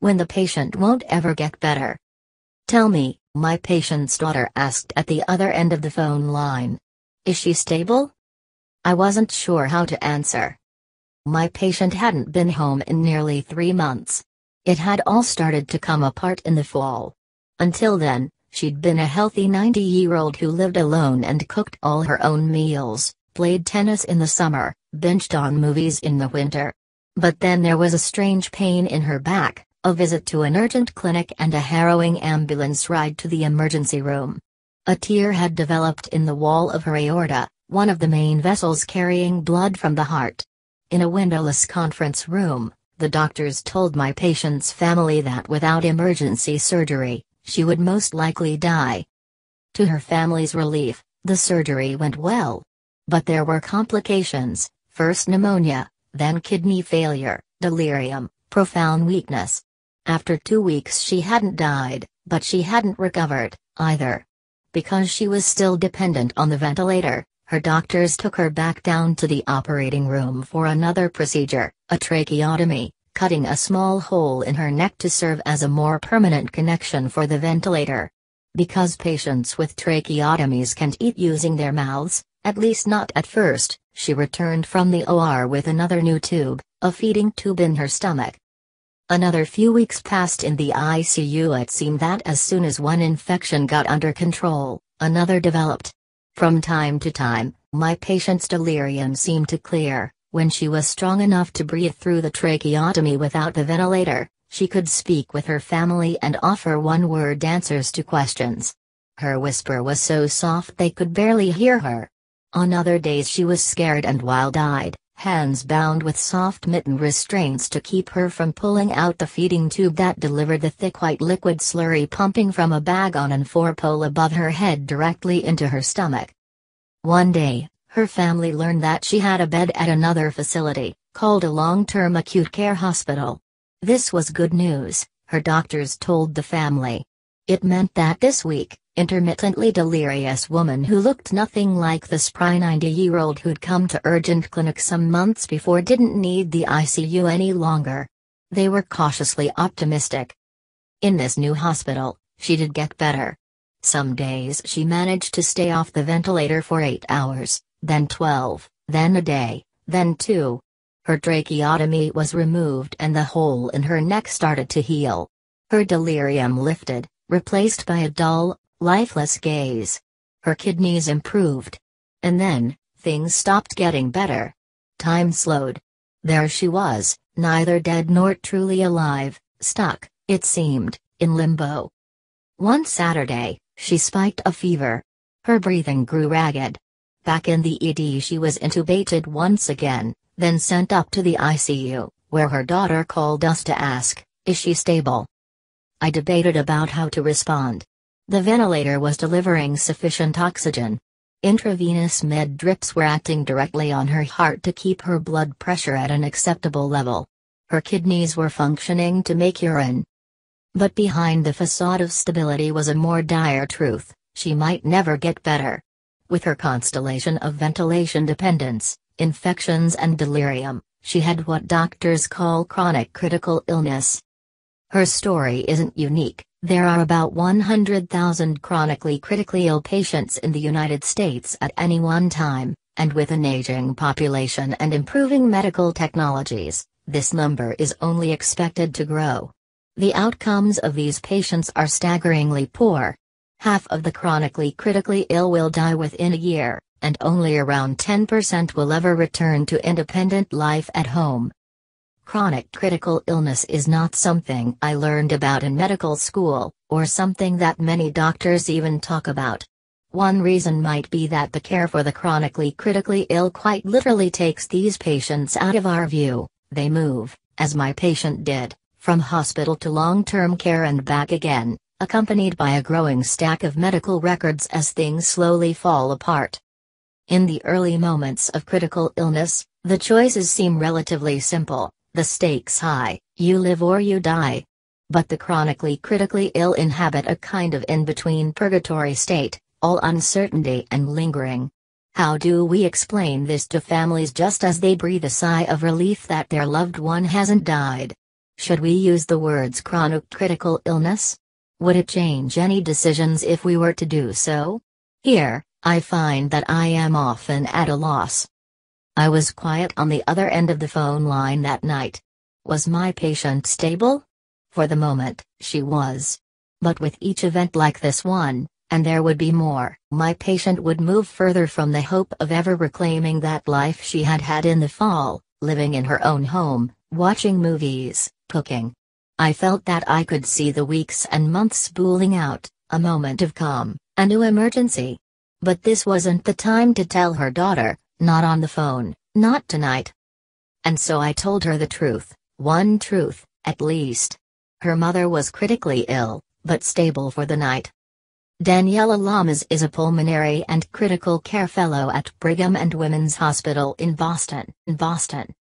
when the patient won't ever get better. "Tell me," my patient's daughter asked at the other end of the phone line. "Is she stable?" I wasn't sure how to answer. My patient hadn't been home in nearly 3 months. It had all started to come apart in the fall. Until then, she'd been a healthy 90-year-old who lived alone and cooked all her own meals, played tennis in the summer, binged on movies in the winter. But then there was a strange pain in her back, a visit to an urgent clinic and a harrowing ambulance ride to the emergency room. A tear had developed in the wall of her aorta, one of the main vessels carrying blood from the heart. In a windowless conference room, the doctors told my patient's family that without emergency surgery, she would most likely die. To her family's relief, the surgery went well. But there were complications, first pneumonia, then kidney failure, delirium, profound weakness. After 2 weeks she hadn't died, but she hadn't recovered, either. Because she was still dependent on the ventilator, her doctors took her back down to the operating room for another procedure, a tracheotomy, cutting a small hole in her neck to serve as a more permanent connection for the ventilator. Because patients with tracheotomies can't eat using their mouths, at least not at first, she returned from the OR with another new tube, a feeding tube in her stomach. Another few weeks passed in the ICU. It seemed that as soon as one infection got under control, another developed. From time to time, my patient's delirium seemed to clear. When she was strong enough to breathe through the tracheotomy without the ventilator, she could speak with her family and offer one-word answers to questions. Her whisper was so soft they could barely hear her. On other days she was scared and wild-eyed, hands bound with soft mitten restraints to keep her from pulling out the feeding tube that delivered the thick white liquid slurry pumping from a bag on an 4-pole above her head directly into her stomach. One day, her family learned that she had a bed at another facility, called a long-term acute care hospital. This was good news, her doctors told the family. It meant that this weak, intermittently delirious woman who looked nothing like the spry 90-year-old who'd come to urgent clinic some months before didn't need the ICU any longer. They were cautiously optimistic. In this new hospital, she did get better. Some days she managed to stay off the ventilator for 8 hours, then 12, then a day, then 2. Her tracheotomy was removed and the hole in her neck started to heal. Her delirium lifted, replaced by a dull, lifeless gaze. Her kidneys improved. And then, things stopped getting better. Time slowed. There she was, neither dead nor truly alive, stuck, it seemed, in limbo. One Saturday, she spiked a fever. Her breathing grew ragged. Back in the ED she was intubated once again, then sent up to the ICU, where her daughter called us to ask, "Is she stable?" I debated about how to respond. The ventilator was delivering sufficient oxygen. Intravenous med drips were acting directly on her heart to keep her blood pressure at an acceptable level. Her kidneys were functioning to make urine. But behind the facade of stability was a more dire truth: she might never get better. With her constellation of ventilation dependence, infections and delirium, she had what doctors call chronic critical illness. Her story isn't unique. There are about 100,000 chronically critically ill patients in the United States at any one time, and with an aging population and improving medical technologies, this number is only expected to grow. The outcomes of these patients are staggeringly poor. Half of the chronically critically ill will die within a year, and only around 10% will ever return to independent life at home. Chronic critical illness is not something I learned about in medical school, or something that many doctors even talk about. One reason might be that the care for the chronically critically ill quite literally takes these patients out of our view. They move, as my patient did, from hospital to long-term care and back again, accompanied by a growing stack of medical records as things slowly fall apart. In the early moments of critical illness, the choices seem relatively simple. The stakes high, you live or you die. But the chronically critically ill inhabit a kind of in-between purgatory state, all uncertainty and lingering. How do we explain this to families just as they breathe a sigh of relief that their loved one hasn't died? Should we use the words chronic critical illness? Would it change any decisions if we were to do so? Here, I find that I am often at a loss. I was quiet on the other end of the phone line that night. Was my patient stable? For the moment, she was. But with each event like this one, and there would be more, my patient would move further from the hope of ever reclaiming that life she had had in the fall, living in her own home, watching movies, cooking. I felt that I could see the weeks and months spooling out, a moment of calm, a new emergency. But this wasn't the time to tell her daughter, not on the phone, not tonight. And so I told her the truth, one truth, at least. Her mother was critically ill, but stable for the night. Daniela Lamas is a pulmonary and critical care fellow at Brigham and Women's Hospital in Boston.